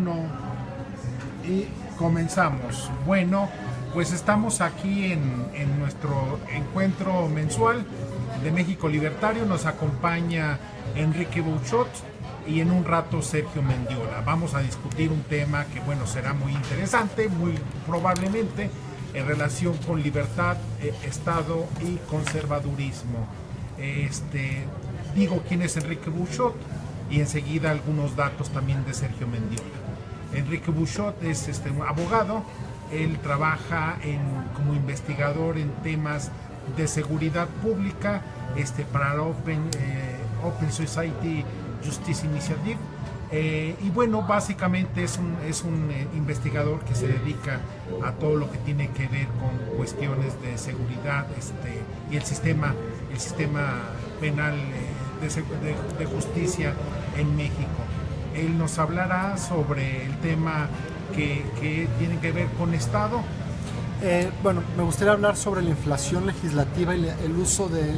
uno y comenzamos. Bueno, pues estamos aquí en nuestro encuentro mensual de México Libertario. Nos acompaña Enrique Bouchot y en un rato Sergio Mendiola. Vamos a discutir un tema que, bueno, será muy interesante, muy probablemente en relación con libertad, Estado y conservadurismo. Digo quién es Enrique Bouchot y enseguida algunos datos también de Sergio Mendiola. Enrique Bouchot es un abogado. Él trabaja como investigador en temas de seguridad pública para Open Society Justice Initiative. Y bueno, básicamente es un investigador que se dedica a todo lo que tiene que ver con cuestiones de seguridad y el sistema penal de justicia en México. Él nos hablará sobre el tema que tiene que ver con Estado. Bueno, me gustaría hablar sobre la inflación legislativa y el uso de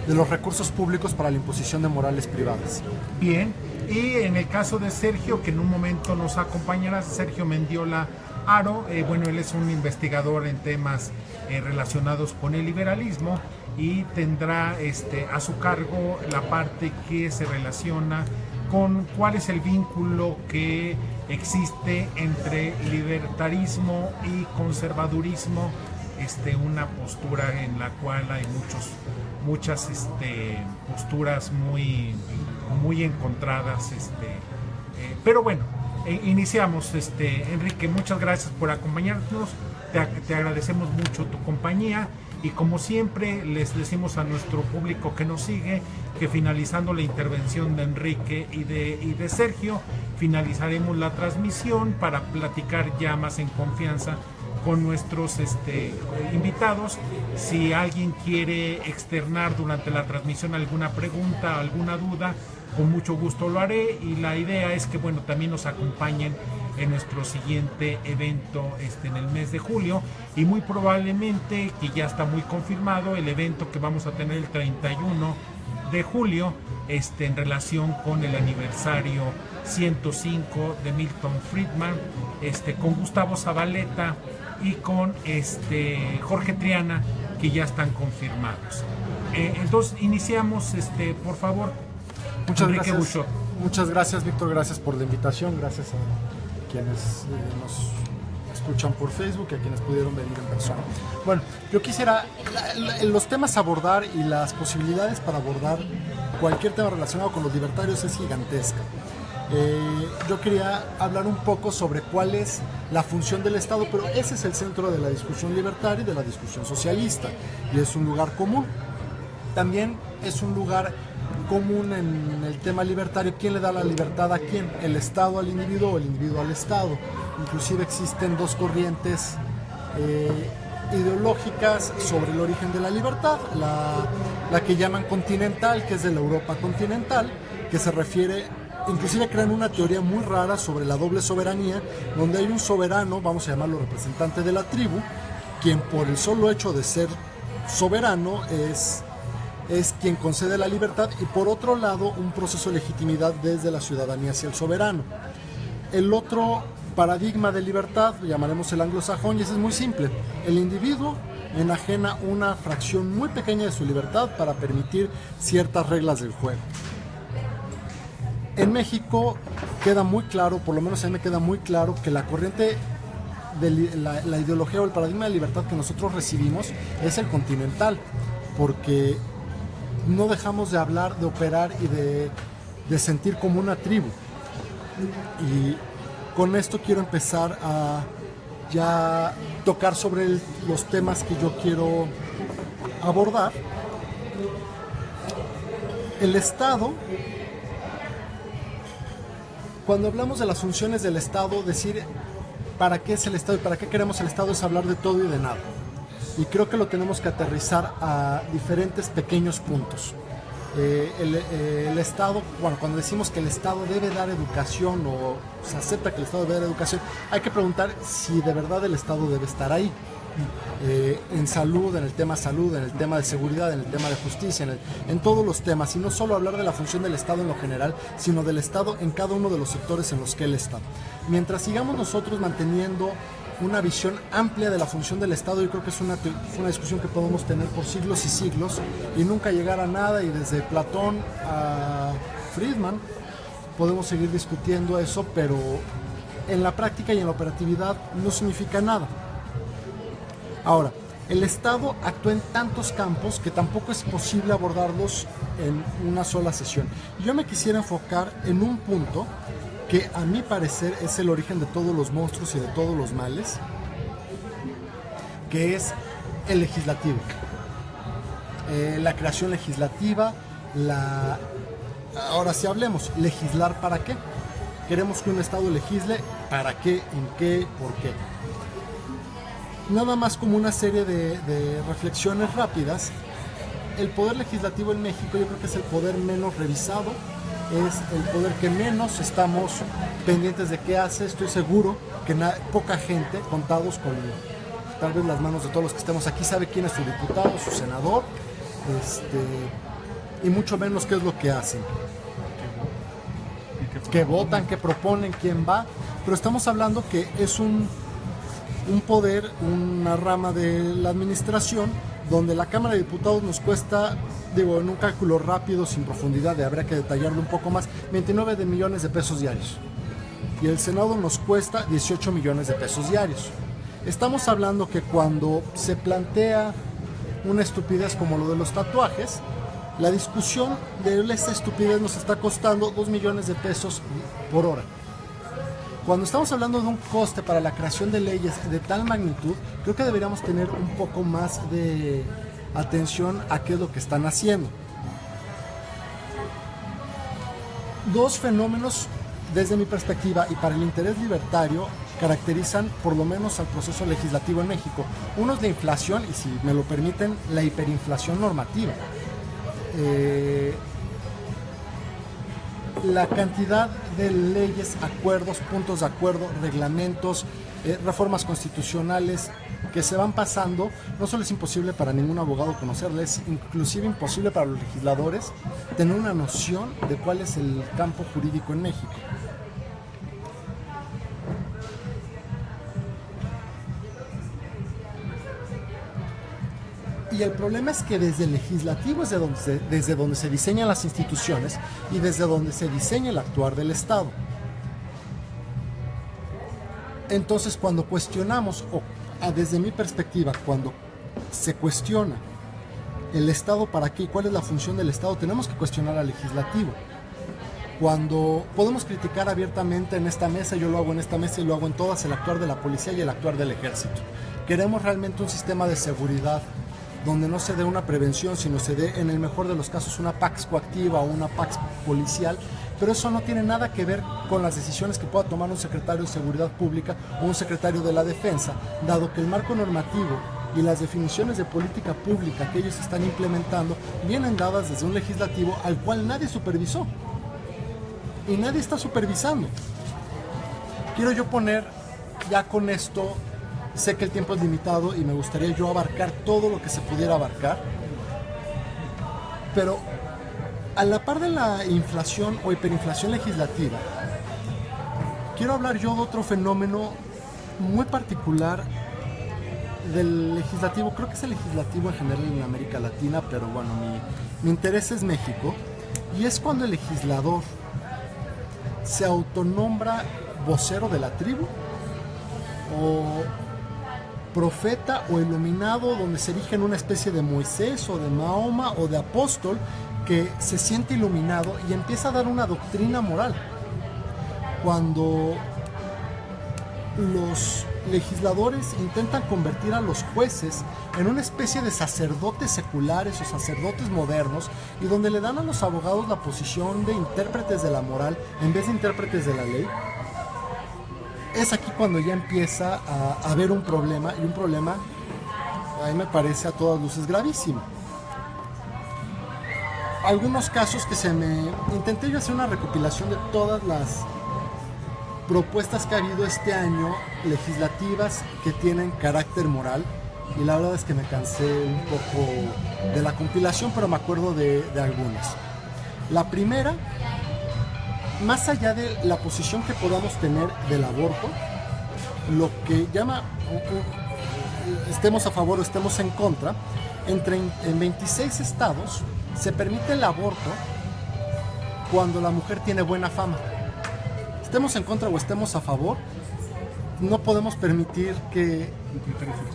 los recursos públicos para la imposición de morales privadas. Bien, y en el caso de Sergio, que en un momento nos acompañará, Sergio Mendiola Haro, bueno, él es un investigador en temas relacionados con el liberalismo y tendrá a su cargo la parte que se relaciona con cuál es el vínculo que existe entre libertarismo y conservadurismo, una postura en la cual hay muchas posturas muy encontradas, pero bueno, iniciamos. Enrique, muchas gracias por acompañarnos, te agradecemos mucho tu compañía. Y como siempre les decimos a nuestro público que nos sigue que finalizando la intervención de Enrique y de Sergio, finalizaremos la transmisión para platicar ya más en confianza con nuestros invitados. Si alguien quiere externar durante la transmisión alguna pregunta, alguna duda, con mucho gusto lo haré, y la idea es que, bueno, también nos acompañen en nuestro siguiente evento en el mes de julio, y muy probablemente, que ya está muy confirmado, el evento que vamos a tener el 31 de julio en relación con el aniversario 105 de Milton Friedman, con Gustavo Zabaleta y con Jorge Triana, que ya están confirmados. Entonces iniciamos, por favor. Muchas gracias. Bouchot. Muchas gracias, Víctor, gracias por la invitación, gracias a quienes nos escuchan por Facebook y a quienes pudieron venir en persona. Bueno, yo quisiera, los temas a abordar y las posibilidades para abordar cualquier tema relacionado con los libertarios es gigantesca. Yo quería hablar un poco sobre cuál es la función del Estado, pero ese es el centro de la discusión libertaria y de la discusión socialista, y es un lugar común. También es un lugar común en el tema libertario. ¿Quién le da la libertad a quién? ¿El Estado al individuo o el individuo al Estado? Inclusive existen dos corrientes ideológicas sobre el origen de la libertad. La que llaman continental, que es de la Europa continental, que se refiere, inclusive crean una teoría muy rara sobre la doble soberanía, donde hay un soberano, vamos a llamarlo representante de la tribu, quien por el solo hecho de ser soberano es quien concede la libertad, y por otro lado un proceso de legitimidad desde la ciudadanía hacia el soberano. El otro paradigma de libertad lo llamaremos el anglosajón, y ese es muy simple: el individuo enajena una fracción muy pequeña de su libertad para permitir ciertas reglas del juego. En México queda muy claro, por lo menos a mí me queda muy claro, que la corriente de la ideología o el paradigma de libertad que nosotros recibimos es el continental, porque no dejamos de hablar, de operar y de sentir como una tribu. Y con esto quiero empezar a ya tocar sobre los temas que yo quiero abordar. El Estado, cuando hablamos de las funciones del Estado, decir para qué es el Estado y para qué queremos el Estado es hablar de todo y de nada. Y creo que lo tenemos que aterrizar a diferentes pequeños puntos. El Estado, bueno, cuando decimos que el Estado debe dar educación o se acepta que el Estado debe dar educación, hay que preguntar si de verdad el Estado debe estar ahí. en salud, en el tema salud, en el tema de seguridad, en el tema de justicia, en todos los temas, y no solo hablar de la función del Estado en lo general, sino del Estado en cada uno de los sectores en los que él está. Mientras sigamos nosotros manteniendo una visión amplia de la función del Estado, yo creo que es una discusión que podemos tener por siglos y siglos y nunca llegar a nada, y desde Platón a Friedman podemos seguir discutiendo eso, pero en la práctica y en la operatividad no significa nada. Ahora, el Estado actúa en tantos campos que tampoco es posible abordarlos en una sola sesión. Yo me quisiera enfocar en un punto que a mi parecer es el origen de todos los monstruos y de todos los males, que es el legislativo. La creación legislativa, ahora sí hablemos, ¿legislar para qué? Queremos que un Estado legisle, ¿para qué? ¿En qué? ¿Por qué? Nada más como una serie de reflexiones rápidas. El poder legislativo en México yo creo que es el poder menos revisado, es el poder que menos estamos pendientes de qué hace. Estoy seguro que poca gente, contados con tal vez las manos de todos los que estemos aquí, sabe quién es su diputado, su senador, y mucho menos qué es lo que hacen, qué votan, qué proponen, quién va. Pero estamos hablando que es un poder, una rama de la administración donde la Cámara de Diputados nos cuesta, digo, en un cálculo rápido, sin profundidad, habría que detallarlo un poco más, 29 millones de pesos diarios. Y el Senado nos cuesta 18 millones de pesos diarios. Estamos hablando que cuando se plantea una estupidez como lo de los tatuajes, la discusión de esa estupidez nos está costando 2 millones de pesos por hora. Cuando estamos hablando de un coste para la creación de leyes de tal magnitud, creo que deberíamos tener un poco más de atención a qué es lo que están haciendo. Dos fenómenos, desde mi perspectiva y para el interés libertario, caracterizan por lo menos al proceso legislativo en México. Uno es la inflación y, si me lo permiten, la hiperinflación normativa. La cantidad de leyes, acuerdos, puntos de acuerdo, reglamentos, reformas constitucionales que se van pasando, no solo es imposible para ningún abogado conocerles, es inclusive imposible para los legisladores tener una noción de cuál es el campo jurídico en México. Y el problema es que desde el legislativo es desde donde se diseñan las instituciones y desde donde se diseña el actuar del Estado. Entonces, cuando cuestionamos, o desde mi perspectiva, cuando se cuestiona el Estado para qué y cuál es la función del Estado, tenemos que cuestionar al legislativo. Cuando podemos criticar abiertamente en esta mesa, yo lo hago en esta mesa y lo hago en todas, el actuar de la policía y el actuar del ejército. Queremos realmente un sistema de seguridad donde no se dé una prevención, sino se dé, en el mejor de los casos, una pax coactiva o una pax policial, pero eso no tiene nada que ver con las decisiones que pueda tomar un secretario de Seguridad Pública o un secretario de la Defensa, dado que el marco normativo y las definiciones de política pública que ellos están implementando vienen dadas desde un legislativo al cual nadie supervisó y nadie está supervisando. Quiero yo poner ya con esto. Sé que el tiempo es limitado y me gustaría yo abarcar todo lo que se pudiera abarcar, pero a la par de la inflación o hiperinflación legislativa, quiero hablar yo de otro fenómeno muy particular del legislativo. Creo que es el legislativo en general en América Latina, pero bueno, mi interés es México, y es cuando el legislador se autonombra vocero de la tribu o profeta o iluminado, donde se erige en una especie de Moisés o de Mahoma o de apóstol que se siente iluminado y empieza a dar una doctrina moral. Cuando los legisladores intentan convertir a los jueces en una especie de sacerdotes seculares o sacerdotes modernos, y donde le dan a los abogados la posición de intérpretes de la moral en vez de intérpretes de la ley, es aquí cuando ya empieza a haber un problema, y un problema, a mí me parece a todas luces gravísimo. Algunos casos que intenté yo hacer una recopilación de todas las propuestas que ha habido este año legislativas que tienen carácter moral, y la verdad es que me cansé un poco de la compilación, pero me acuerdo de algunas. La primera, más allá de la posición que podamos tener del aborto, lo que llama, estemos a favor o estemos en contra, en 26 estados se permite el aborto cuando la mujer tiene buena fama. Estemos en contra o estemos a favor, no podemos permitir que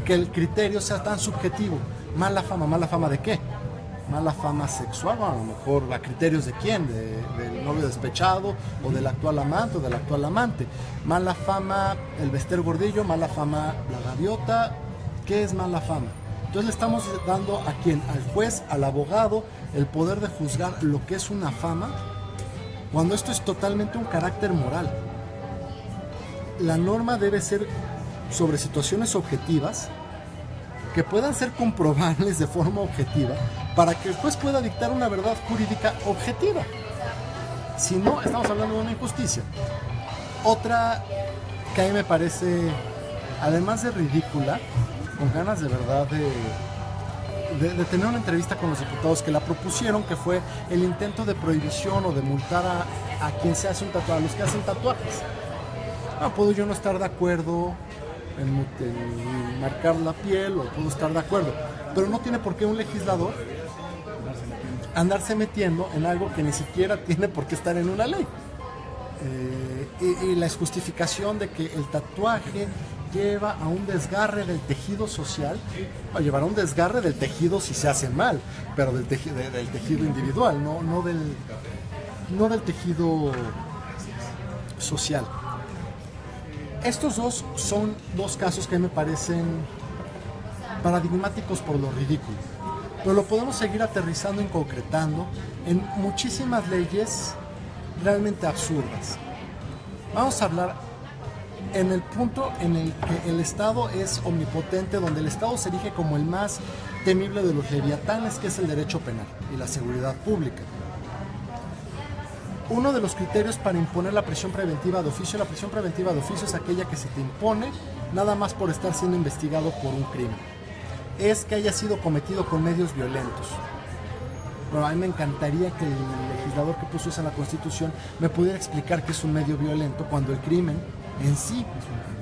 el criterio sea tan subjetivo. ¿Mala fama de qué? Mala fama sexual, bueno, a lo mejor a criterios de quién, del novio despechado o del actual amante o del actual amante. Mala fama el Bester Gordillo, mala fama la gaviota. ¿Qué es mala fama? Entonces le estamos dando a quién, al juez, al abogado, el poder de juzgar lo que es una fama, cuando esto es totalmente un carácter moral. La norma debe ser sobre situaciones objetivas que puedan ser comprobables de forma objetiva para que el juez pueda dictar una verdad jurídica objetiva. Si no, estamos hablando de una injusticia. Otra que a mí me parece, además de ridícula, con ganas de verdad de tener una entrevista con los diputados que la propusieron, que fue el intento de prohibición o de multar a quien se hace un tatuaje, a los que hacen tatuajes. No, puedo yo no estar de acuerdo en marcar la piel, o puedo estar de acuerdo, pero no tiene por qué un legislador andarse metiendo en algo que ni siquiera tiene por qué estar en una ley. Y la justificación de que el tatuaje lleva a un desgarre del tejido social, o llevará a un desgarre del tejido si se hace mal, pero del tejido individual, no del tejido social. Estos dos son dos casos que me parecen paradigmáticos por lo ridículo, pero lo podemos seguir aterrizando y concretando en muchísimas leyes realmente absurdas. Vamos a hablar en el punto en el que el Estado es omnipotente, donde el Estado se erige como el más temible de los leviatanes, que es el derecho penal y la seguridad pública. Uno de los criterios para imponer la prisión preventiva de oficio es aquella que se te impone nada más por estar siendo investigado por un crimen. Es que haya sido cometido con medios violentos. Bueno, a mí me encantaría que el legislador que puso eso en la Constitución me pudiera explicar qué es un medio violento cuando el crimen en sí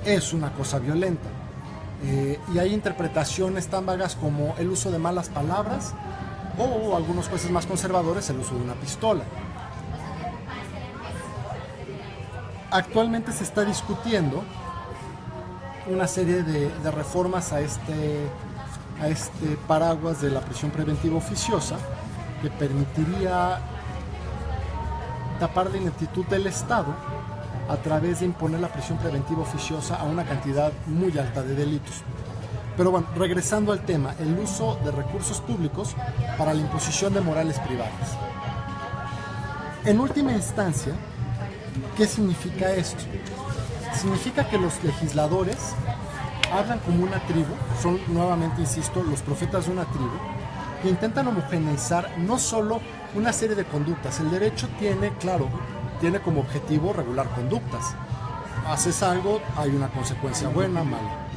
es una cosa violenta. Y hay interpretaciones tan vagas como el uso de malas palabras o algunos jueces más conservadores el uso de una pistola. Actualmente se está discutiendo una serie de reformas a este paraguas de la prisión preventiva oficiosa que permitiría tapar la ineptitud del Estado a través de imponer la prisión preventiva oficiosa a una cantidad muy alta de delitos. Pero bueno, regresando al tema, el uso de recursos públicos para la imposición de morales privadas. En última instancia, ¿qué significa esto? Significa que los legisladores hablan como una tribu, son nuevamente, insisto, los profetas de una tribu, que intentan homogeneizar no solo una serie de conductas. El derecho tiene como objetivo regular conductas. Haces algo, hay una consecuencia buena, mala.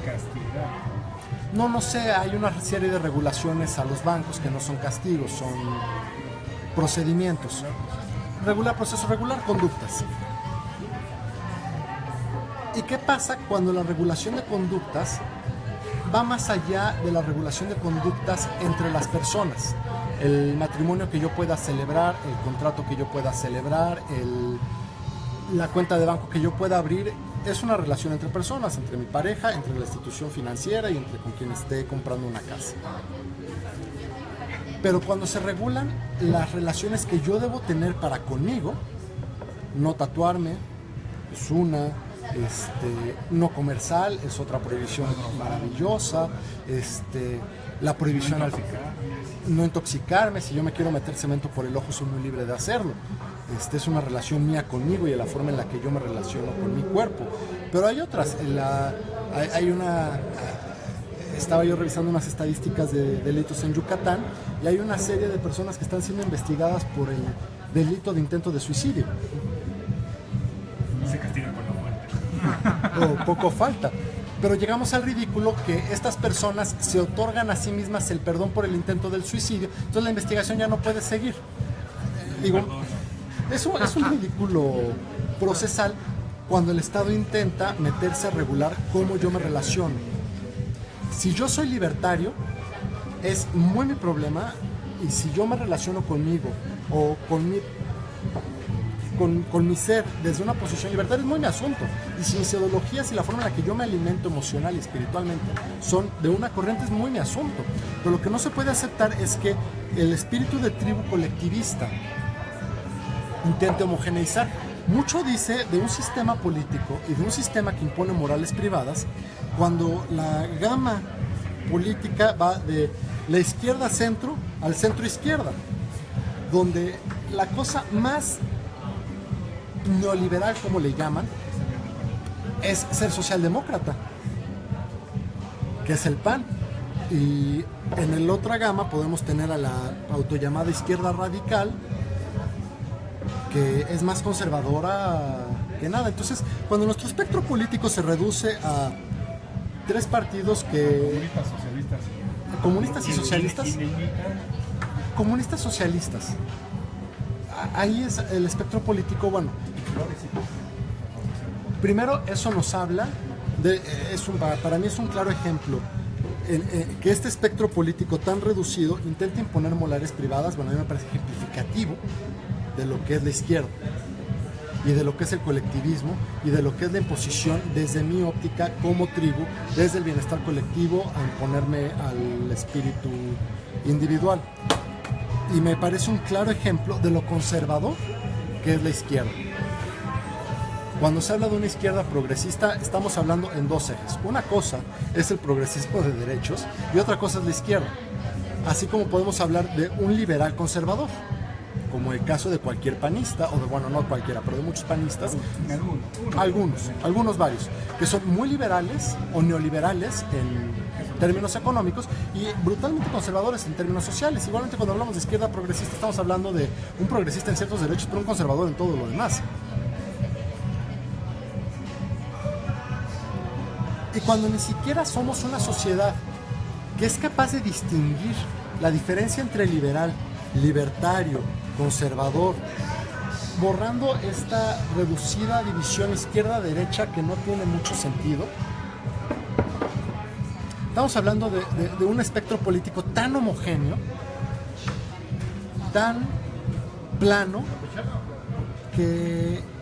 No sé, hay una serie de regulaciones a los bancos que no son castigos, son procedimientos. Regular procesos, regular conductas. ¿Y qué pasa cuando la regulación de conductas va más allá de la regulación de conductas entre las personas? El matrimonio que yo pueda celebrar, el contrato que yo pueda celebrar, la cuenta de banco que yo pueda abrir, es una relación entre personas, entre mi pareja, entre la institución financiera y entre con quien esté comprando una casa. Pero cuando se regulan las relaciones que yo debo tener para conmigo, no tatuarme es una, no comer sal es otra prohibición maravillosa, la prohibición no intoxicarme, si yo me quiero meter cemento por el ojo soy muy libre de hacerlo. Es una relación mía conmigo y de la forma en la que yo me relaciono con mi cuerpo. Pero hay otras, estaba yo revisando unas estadísticas de delitos en Yucatán y hay una serie de personas que están siendo investigadas por el delito de intento de suicidio. Se castiga con la muerte. O poco falta. Pero llegamos al ridículo que estas personas se otorgan a sí mismas el perdón por el intento del suicidio, entonces la investigación ya no puede seguir. Digo, eso es un ridículo procesal cuando el Estado intenta meterse a regular cómo yo me relaciono. Si yo soy libertario, es muy mi problema, y si yo me relaciono conmigo o con mi ser desde una posición libertaria es muy mi asunto. Y si mis ideologías y la forma en la que yo me alimento emocional y espiritualmente son de una corriente es muy mi asunto. Pero lo que no se puede aceptar es que el espíritu de tribu colectivista intente homogeneizar. Mucho dice de un sistema político y de un sistema que impone morales privadas cuando la gama política va de la izquierda centro al centro izquierda, donde la cosa más neoliberal, como le llaman, es ser socialdemócrata, que es el PAN. Y en la otra gama podemos tener a la autollamada izquierda radical, que es más conservadora que nada. Entonces, cuando nuestro espectro político se reduce a 3 partidos que... Comunistas y socialistas. Comunistas socialistas. Ahí es el espectro político, bueno. Primero, eso nos habla para mí es un claro ejemplo que este espectro político tan reducido intenta imponer morales privadas. Bueno, a mí me parece ejemplificativo de lo que es la izquierda y de lo que es el colectivismo y de lo que es la imposición desde mi óptica como tribu, desde el bienestar colectivo a imponerme al espíritu individual. Y me parece un claro ejemplo de lo conservador que es la izquierda. Cuando se habla de una izquierda progresista, estamos hablando en 2 ejes. Una cosa es el progresismo de derechos y otra cosa es la izquierda. Así como podemos hablar de un liberal conservador, como el caso de cualquier panista, o de, bueno, no cualquiera, pero de muchos panistas, algunos varios, que son muy liberales o neoliberales en términos económicos y brutalmente conservadores en términos sociales. Igualmente, cuando hablamos de izquierda progresista, estamos hablando de un progresista en ciertos derechos, pero un conservador en todo lo demás. Y cuando ni siquiera somos una sociedad que es capaz de distinguir la diferencia entre liberal, libertario, conservador, borrando esta reducida división izquierda-derecha que no tiene mucho sentido, estamos hablando de un espectro político tan homogéneo, tan plano, que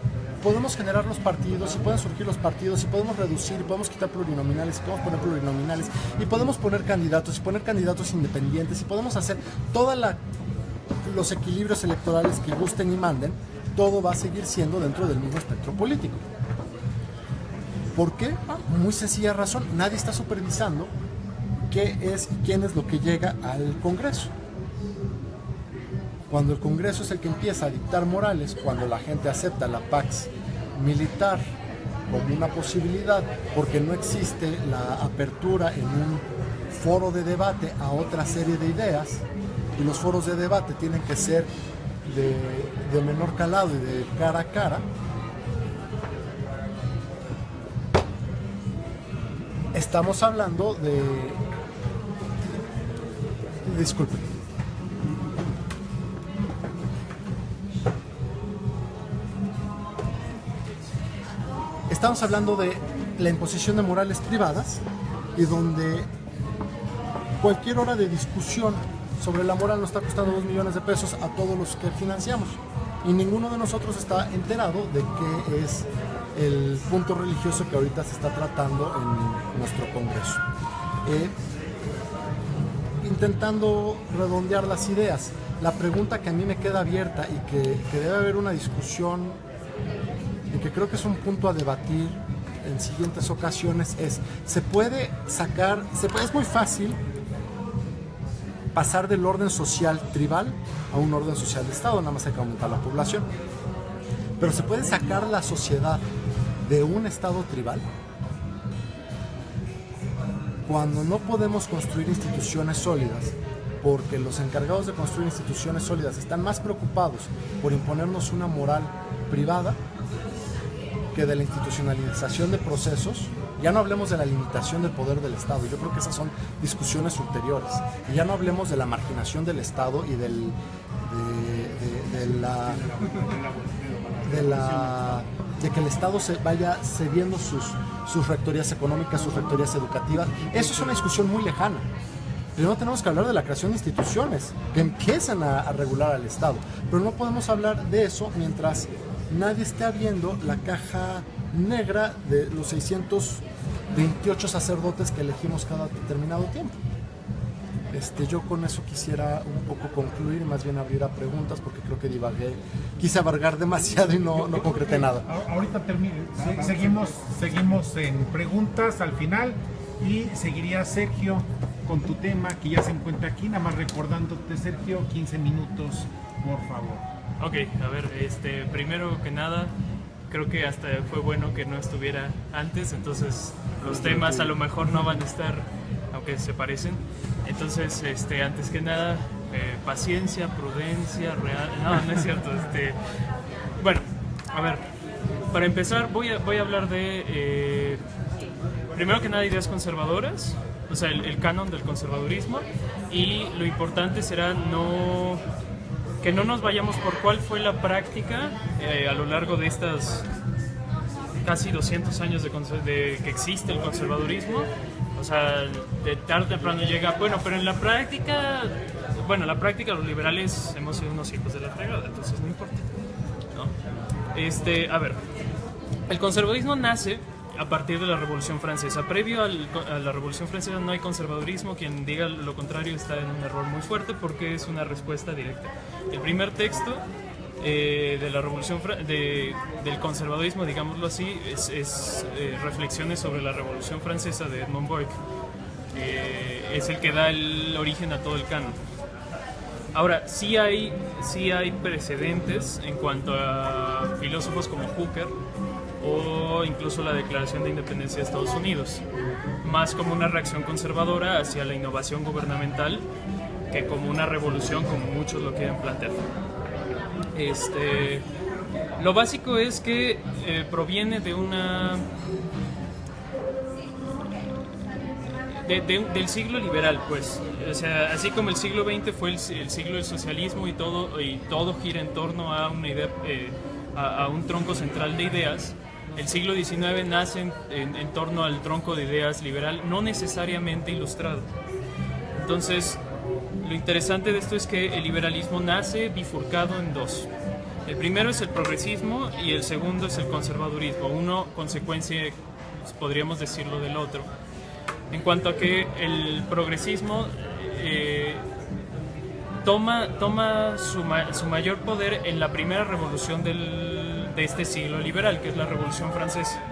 podemos generar los partidos, y pueden surgir los partidos, y podemos reducir, y podemos quitar plurinominales, y podemos poner plurinominales, y podemos poner candidatos independientes, y podemos hacer todos los equilibrios electorales que gusten y manden. Todo va a seguir siendo dentro del mismo espectro político. ¿Por qué? Muy sencilla razón, nadie está supervisando quién es lo que llega al Congreso. Cuando el Congreso es el que empieza a dictar morales, cuando la gente acepta la pax militar como una posibilidad, porque no existe la apertura en un foro de debate a otra serie de ideas, y los foros de debate tienen que ser de menor calado y de cara a cara, estamos hablando de... Disculpen. Estamos hablando de la imposición de morales privadas, y donde cualquier hora de discusión sobre la moral nos está costando 2 millones de pesos a todos los que financiamos, y ninguno de nosotros está enterado de qué es el punto religioso que ahorita se está tratando en nuestro Congreso. Intentando redondear las ideas, la pregunta que a mí me queda abierta y que debe haber una discusión, y que creo que es un punto a debatir en siguientes ocasiones, es: es muy fácil pasar del orden social tribal a un orden social de Estado, nada más hay que aumentar la población, pero ¿se puede sacar la sociedad de un Estado tribal? Cuando no podemos construir instituciones sólidas, porque los encargados de construir instituciones sólidas están más preocupados por imponernos una moral privada que de la institucionalización de procesos. Ya no hablemos de la limitación del poder del Estado. Yo creo que esas son discusiones ulteriores. Y ya no hablemos de la marginación del Estado y de que el Estado se vaya cediendo sus rectorías económicas, sus rectorías educativas. Eso es una discusión muy lejana. Primero tenemos que hablar de la creación de instituciones que empiecen a regular al Estado. Pero no podemos hablar de eso mientras nadie esté abriendo la caja negra de los 628 sacerdotes que elegimos cada determinado tiempo. Yo con eso quisiera un poco concluir y más bien abrir a preguntas, porque creo que divagué, quise abarcar demasiado y no concreté nada. Ahorita seguimos en preguntas al final y seguiría Sergio con tu tema que ya se encuentra aquí, nada más recordándote, Sergio, 15 minutos, por favor. Ok, a ver, primero que nada, creo que hasta fue bueno que no estuviera antes, entonces los temas a lo mejor no van a estar, aunque se parecen. Entonces, antes que nada, paciencia, prudencia, no es cierto. Bueno, a ver, para empezar voy a hablar de, primero que nada, ideas conservadoras, o sea, el canon del conservadurismo, y lo importante será que no nos vayamos por cuál fue la práctica a lo largo de estas casi 200 años de que existe el conservadurismo. O sea, de tarde o temprano llega, bueno, pero en la práctica los liberales hemos sido unos hijos de la fregada, entonces no importa, ¿no? A ver, el conservadurismo nace a partir de la Revolución Francesa. Previo a la Revolución Francesa no hay conservadurismo. Quien diga lo contrario está en un error muy fuerte, porque es una respuesta directa. El primer texto de la Revolución del conservadurismo, digámoslo así, es Reflexiones sobre la Revolución Francesa de Edmond Burke. Es el que da el origen a todo el canon. Ahora, sí hay precedentes en cuanto a filósofos como Hooker o incluso la Declaración de Independencia de Estados Unidos, más como una reacción conservadora hacia la innovación gubernamental que como una revolución, como muchos lo quieren plantear. Lo básico es que proviene de del siglo liberal, pues. O sea, así como el siglo XX fue el siglo del socialismo y todo gira en torno a una idea, a un tronco central de ideas. El siglo XIX nace en torno al tronco de ideas liberal, no necesariamente ilustrado. Entonces, lo interesante de esto es que el liberalismo nace bifurcado en dos. El primero es el progresismo y el segundo es el conservadurismo. Uno consecuencia, podríamos decirlo, del otro. En cuanto a que el progresismo toma su mayor poder en la primera revolución de este siglo liberal, que es la Revolución Francesa.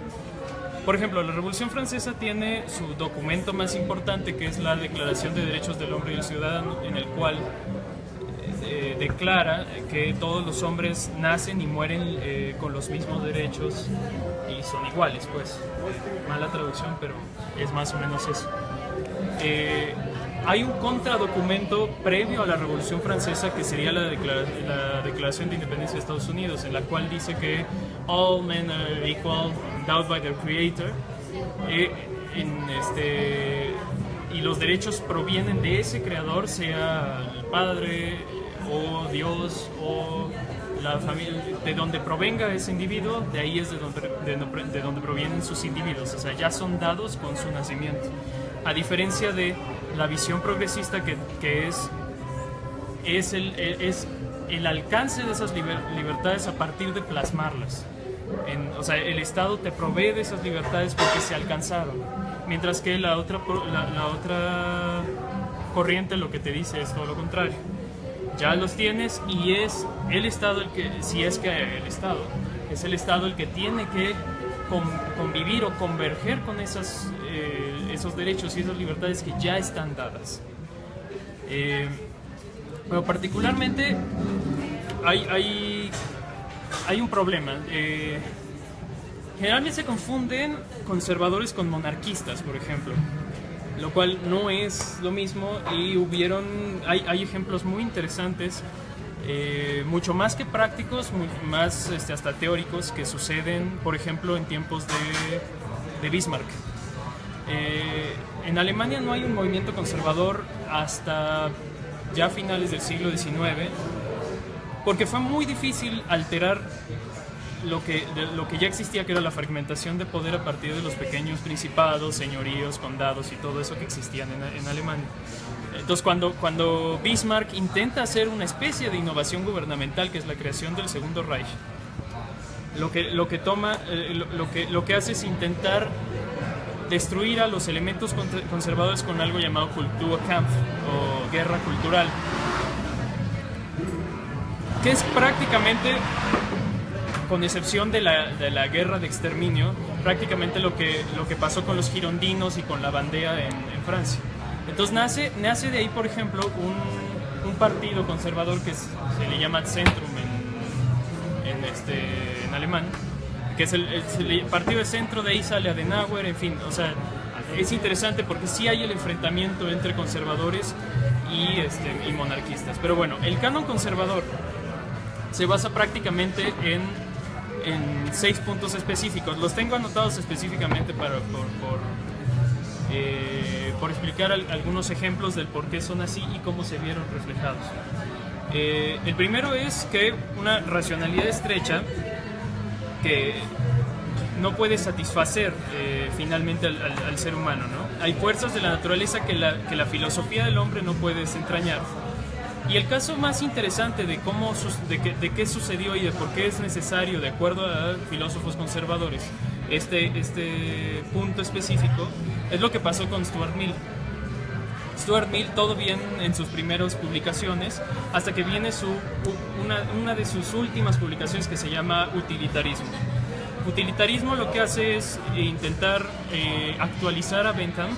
Por ejemplo, la Revolución Francesa tiene su documento más importante, que es la Declaración de Derechos del Hombre y del Ciudadano, en el cual declara que todos los hombres nacen y mueren con los mismos derechos y son iguales, pues. Mala traducción, pero es más o menos eso. Hay un contradocumento previo a la Revolución Francesa, que sería la Declaración de Independencia de Estados Unidos, en la cual dice que all men are equal, endowed by their creator, y los derechos provienen de ese creador, sea el padre o Dios o la familia, de donde provenga ese individuo, de ahí es de donde provienen sus individuos, o sea, ya son dados con su nacimiento. A diferencia de la visión progresista, que es el alcance de esas libertades a partir de plasmarlas. O sea, el Estado te provee de esas libertades porque se alcanzaron, mientras que la otra corriente lo que te dice es todo lo contrario. Ya los tienes y es el Estado es el Estado el que tiene que convivir o converger con esos derechos y esas libertades que ya están dadas. Pero particularmente hay un problema. Generalmente se confunden conservadores con monarquistas, por ejemplo, lo cual no es lo mismo, y hay ejemplos muy interesantes mucho más que prácticos, más hasta teóricos, que suceden, por ejemplo, en tiempos de Bismarck. En Alemania no hay un movimiento conservador hasta ya finales del siglo XIX, porque fue muy difícil alterar lo que ya existía, que era la fragmentación de poder a partir de los pequeños principados, señoríos, condados y todo eso que existían en Alemania. Entonces, cuando Bismarck intenta hacer una especie de innovación gubernamental, que es la creación del Segundo Reich, lo que hace es intentar destruir a los elementos conservadores con algo llamado Kulturkampf o guerra cultural, que es prácticamente, con excepción de la guerra de exterminio, prácticamente lo que pasó con los girondinos y con la bandea en Francia. Entonces nace de ahí, por ejemplo, un partido conservador que se le llama Zentrum en alemán, que es el partido de centro. De ahí sale Adenauer, en fin, o sea, es interesante porque sí hay el enfrentamiento entre conservadores y monarquistas. Pero bueno, el canon conservador se basa prácticamente en 6 puntos específicos. Los tengo anotados específicamente por explicar algunos ejemplos del por qué son así y cómo se vieron reflejados. El primero es que una racionalidad estrecha que no puede satisfacer finalmente al ser humano, ¿no? Hay fuerzas de la naturaleza que la filosofía del hombre no puede desentrañar. Y el caso más interesante de qué sucedió y de por qué es necesario, de acuerdo a filósofos conservadores, este punto específico, es lo que pasó con Stuart Mill. Stuart Mill, todo bien en sus primeras publicaciones, hasta que viene una de sus últimas publicaciones, que se llama Utilitarismo. Utilitarismo lo que hace es intentar actualizar a Bentham,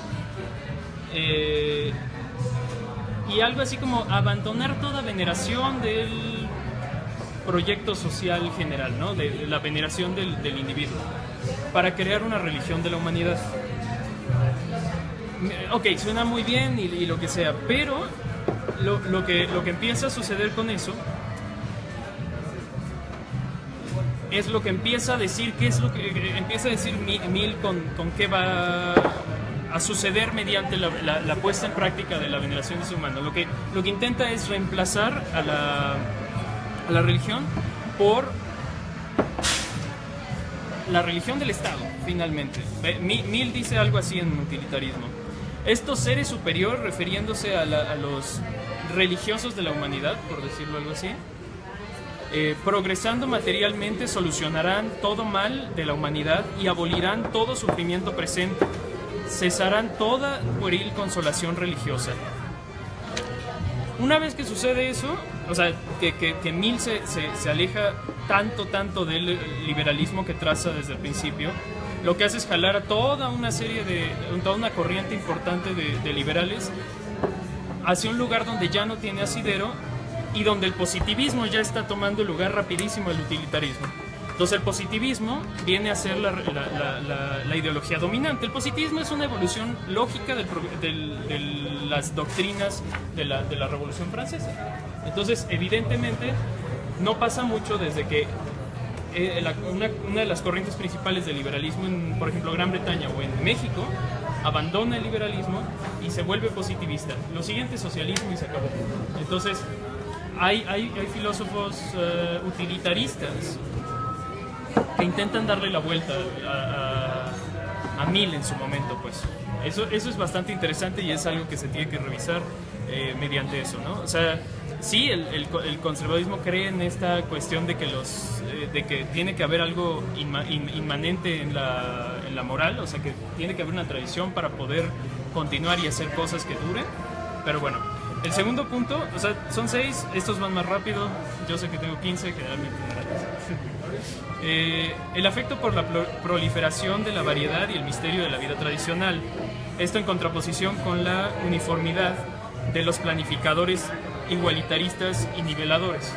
y algo así como abandonar toda veneración del proyecto social general, ¿no? De la veneración del individuo, para crear una religión de la humanidad. Ok, suena muy bien y lo que sea, pero lo que empieza a suceder con eso es lo que empieza a decir, qué es lo que empieza a decir Mill con qué va a suceder mediante la puesta en práctica de la veneración de ser humano. Lo que intenta es reemplazar a la religión por la religión del Estado, finalmente. Mill dice algo así en Utilitarismo. Estos seres superiores, refiriéndose a los religiosos de la humanidad, por decirlo algo así, progresando materialmente, solucionarán todo mal de la humanidad y abolirán todo sufrimiento presente. Cesarán toda pueril consolación religiosa. Una vez que sucede eso, o sea, que Mill se aleja tanto del liberalismo que traza desde el principio, lo que hace es jalar a toda una corriente importante de liberales hacia un lugar donde ya no tiene asidero y donde el positivismo ya está tomando el lugar rapidísimo del utilitarismo. Entonces el positivismo viene a ser la ideología dominante. El positivismo es una evolución lógica de las doctrinas de la Revolución Francesa. Entonces, evidentemente, no pasa mucho desde que una de las corrientes principales del liberalismo, por ejemplo, Gran Bretaña o en México, abandona el liberalismo y se vuelve positivista. Lo siguiente es socialismo y se acabó. Entonces, hay filósofos utilitaristas que intentan darle la vuelta a Mill en su momento, pues. Eso es bastante interesante y es algo que se tiene que revisar mediante eso, ¿no? O sea, sí, el conservadurismo cree en esta cuestión de que tiene que haber algo inmanente en la moral, o sea, que tiene que haber una tradición para poder continuar y hacer cosas que duren, pero bueno. El segundo punto, o sea, son 6, estos van más rápido, yo sé que tengo 15, generalmente. El afecto por la proliferación de la variedad y el misterio de la vida tradicional. Esto en contraposición con la uniformidad de los planificadores igualitaristas y niveladores.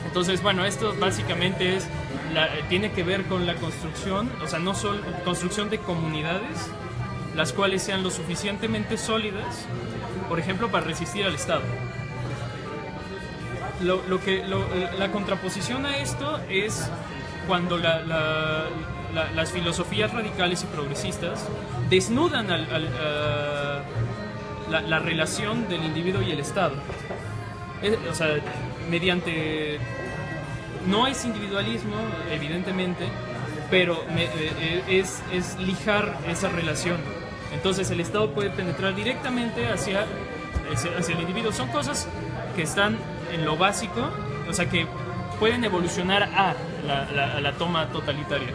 Entonces, bueno, esto básicamente tiene que ver con la construcción, o sea, no solo construcción de comunidades, las cuales sean lo suficientemente sólidas, por ejemplo, para resistir al Estado. la contraposición a esto es cuando las filosofías radicales y progresistas desnudan la relación del individuo y el Estado. O sea, mediante... No es individualismo, evidentemente, pero es lijar esa relación. Entonces el Estado puede penetrar directamente hacia el individuo. Son cosas que están en lo básico, o sea, que pueden evolucionar a la toma totalitaria.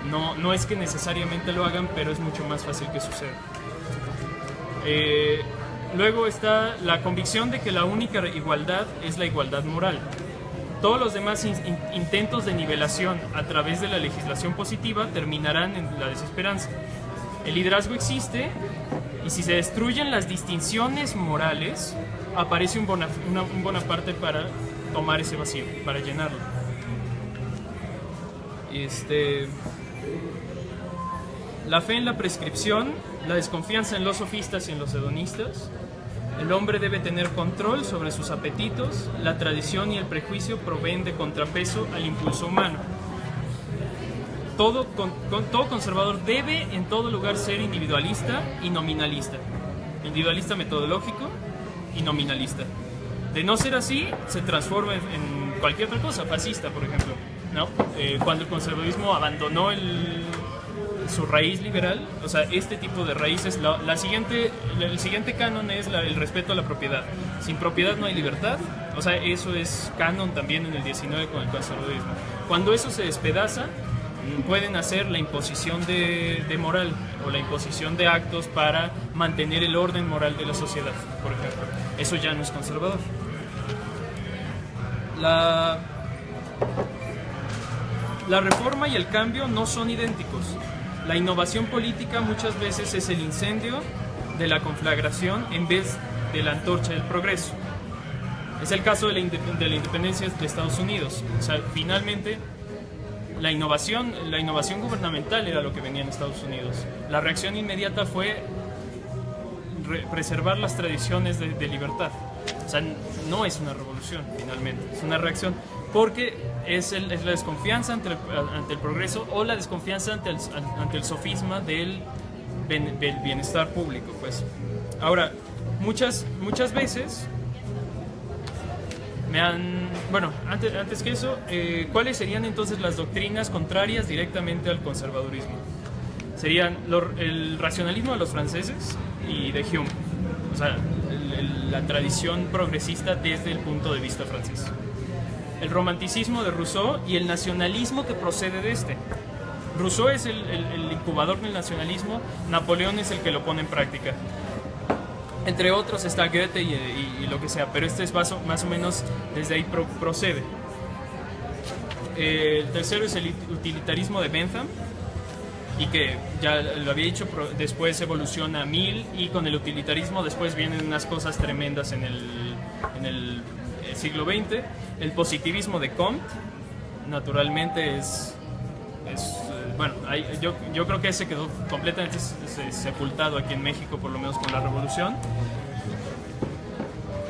No es que necesariamente lo hagan, pero es mucho más fácil que suceda. Luego está la convicción de que la única igualdad es la igualdad moral. Todos los demás intentos de nivelación a través de la legislación positiva terminarán en la desesperanza. El liderazgo existe y si se destruyen las distinciones morales, aparece un Bonaparte para tomar ese vacío, para llenarlo. La fe en la prescripción, la desconfianza en los sofistas y en los hedonistas. El hombre debe tener control sobre sus apetitos. La tradición y el prejuicio proveen de contrapeso al impulso humano. Todo conservador debe en todo lugar ser individualista y nominalista. Individualista metodológico y nominalista. De no ser así, se transforma en cualquier otra cosa, fascista, por ejemplo, ¿no? Cuando el conservadurismo abandonó su raíz liberal, o sea, este tipo de raíces, el siguiente canon es el respeto a la propiedad. Sin propiedad no hay libertad, o sea, eso es canon también en el 19 con el conservadurismo. Cuando eso se despedaza, pueden hacer la imposición de moral o la imposición de actos para mantener el orden moral de la sociedad, por ejemplo. Eso ya no es conservador. La reforma y el cambio no son idénticos. La innovación política muchas veces es el incendio de la conflagración en vez de la antorcha del progreso. Es el caso de la independencia de Estados Unidos. O sea, finalmente la innovación gubernamental era lo que venía en Estados Unidos. La reacción inmediata fue preservar las tradiciones de libertad. O sea, no es una revolución finalmente, es una reacción, porque es la desconfianza ante el progreso o la desconfianza ante el sofisma del bienestar público, pues. Ahora, muchas veces antes que eso, ¿cuáles serían entonces las doctrinas contrarias directamente al conservadurismo? Serían el racionalismo de los franceses y de Hume, o sea, la tradición progresista desde el punto de vista francés. El romanticismo de Rousseau y el nacionalismo que procede de este. Rousseau es el incubador del nacionalismo, Napoleón es el que lo pone en práctica. Entre otros está Goethe y lo que sea, pero este es más o menos desde ahí procede. El tercero es el utilitarismo de Bentham, y que ya lo había dicho, después evoluciona a Mill, y con el utilitarismo después vienen unas cosas tremendas en el siglo XX. El positivismo de Comte, naturalmente yo creo que ese quedó completamente sepultado aquí en México, por lo menos con la Revolución.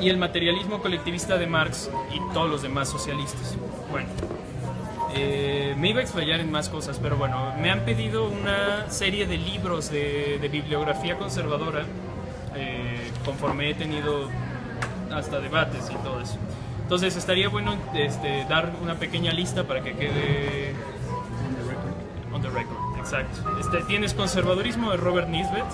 Y el materialismo colectivista de Marx y todos los demás socialistas. Bueno, me iba a explayar en más cosas, pero bueno, me han pedido una serie de libros de bibliografía conservadora, conforme he tenido hasta debates y todo eso. Entonces estaría bueno dar una pequeña lista para que quede on the record. Exacto. Tienes Conservadurismo de Robert Nisbet.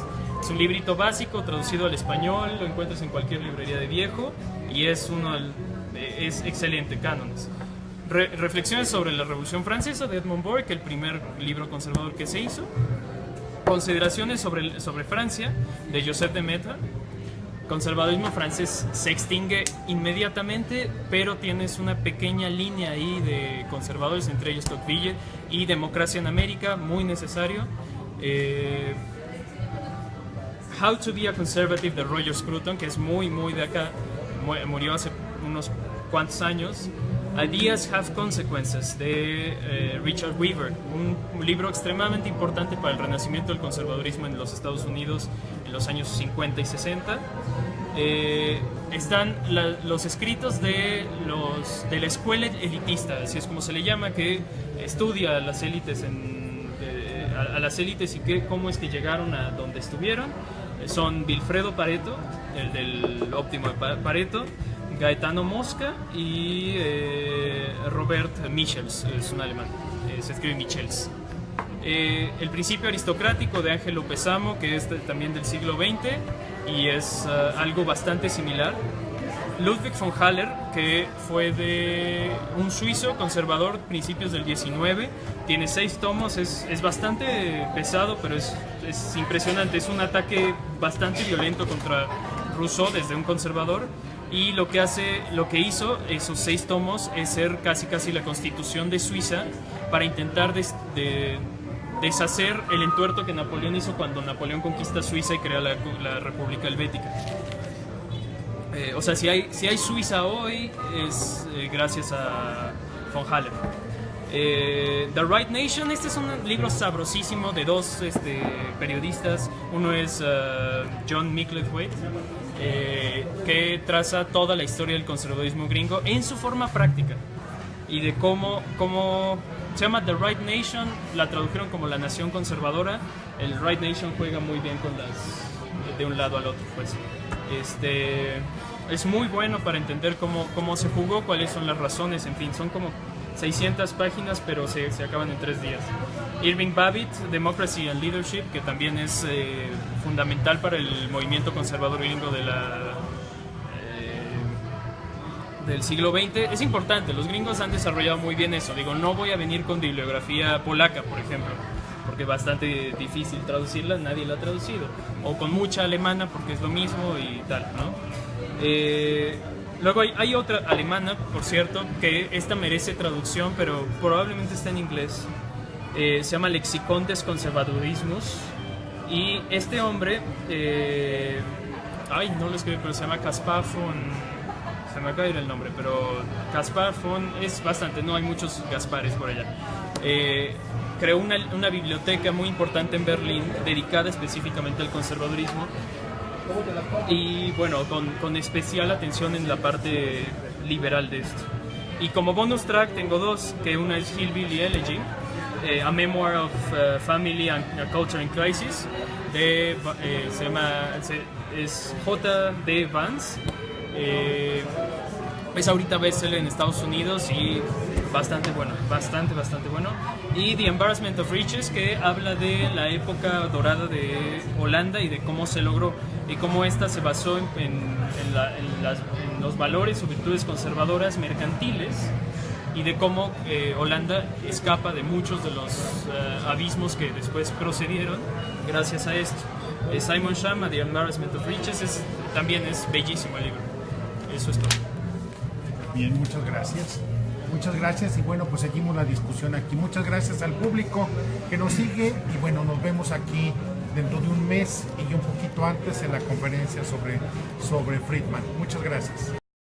Es un librito básico traducido al español, lo encuentras en cualquier librería de viejo y es excelente, cánones. Reflexiones sobre la Revolución Francesa de Edmond Burke, el primer libro conservador que se hizo. Consideraciones sobre Francia de Joseph de Maistre. Conservadurismo francés se extingue inmediatamente, pero tienes una pequeña línea ahí de conservadores, entre ellos Tocqueville, y Democracia en América, muy necesario. How to be a Conservative de Roger Scruton, que es muy de acá, murió hace unos cuantos años. Ideas Have Consequences, de Richard Weaver, un libro extremadamente importante para el renacimiento del conservadurismo en los Estados Unidos en los años 50 y 60. Están los escritos de la escuela elitista, así es como se le llama, que estudia a las élites a las élites y cómo es que llegaron a donde estuvieron. Son Vilfredo Pareto, el del óptimo de Pareto, Gaetano Mosca y Robert Michels, es un alemán, se escribe Michels. El principio aristocrático de Ángel López Amo, que es también del siglo XX y es algo bastante similar. Ludwig von Haller, que fue de un suizo conservador principios del 19, tiene 6 tomos, es bastante pesado, pero es impresionante, es un ataque bastante violento contra Rousseau desde un conservador, y lo que hizo esos 6 tomos es ser casi la constitución de Suiza para intentar deshacer el entuerto que Napoleón hizo cuando Napoleón conquista Suiza y crea la República Helvética. O sea, si hay Suiza hoy es gracias a von Haller. The Right Nation, este es un libro sabrosísimo de 2 periodistas. Uno es John Micklethwaite, que traza toda la historia del conservadurismo gringo en su forma práctica y de cómo se llama The Right Nation, la tradujeron como la nación conservadora. El Right Nation juega muy bien con de un lado al otro, pues. Es muy bueno para entender cómo se jugó, cuáles son las razones, en fin, son como 600 páginas, pero se acaban en 3 días. Irving Babbitt, Democracy and Leadership, que también es fundamental para el movimiento conservador gringo del siglo XX. Es importante, los gringos han desarrollado muy bien eso. Digo, no voy a venir con bibliografía polaca, por ejemplo, porque es bastante difícil traducirla, nadie la ha traducido, o con mucha alemana, porque es lo mismo y tal, ¿no? Luego hay otra alemana, por cierto, que esta merece traducción, pero probablemente está en inglés. Se llama Lexicon des Conservadurismus, y este hombre, no lo escribe, pero se llama Caspar von... se me acaba de ir el nombre, pero Caspar von... es bastante, no hay muchos Gaspares por allá. Creó una biblioteca muy importante en Berlín dedicada específicamente al conservadurismo, y bueno, con especial atención en la parte liberal de esto. Y como bonus track tengo 2, que una es Hillbilly Elegy, A Memoir of Family and Culture in Crisis, es J.D. Vance. Es ahorita bestseller en Estados Unidos y bastante bueno. Y The Embarrassment of Riches, que habla de la época dorada de Holanda y de cómo se logró y cómo esta se basó en los valores o virtudes conservadoras mercantiles, y de cómo Holanda escapa de muchos de los abismos que después procedieron gracias a esto. Simon Schama, The Embarrassment of Riches, también es bellísimo el libro. Eso es todo. Bien, muchas gracias. Muchas gracias, y bueno, pues seguimos la discusión aquí. Muchas gracias al público que nos sigue, y bueno, nos vemos aquí dentro de un mes y un poquito antes en la conferencia sobre Friedman. Muchas gracias.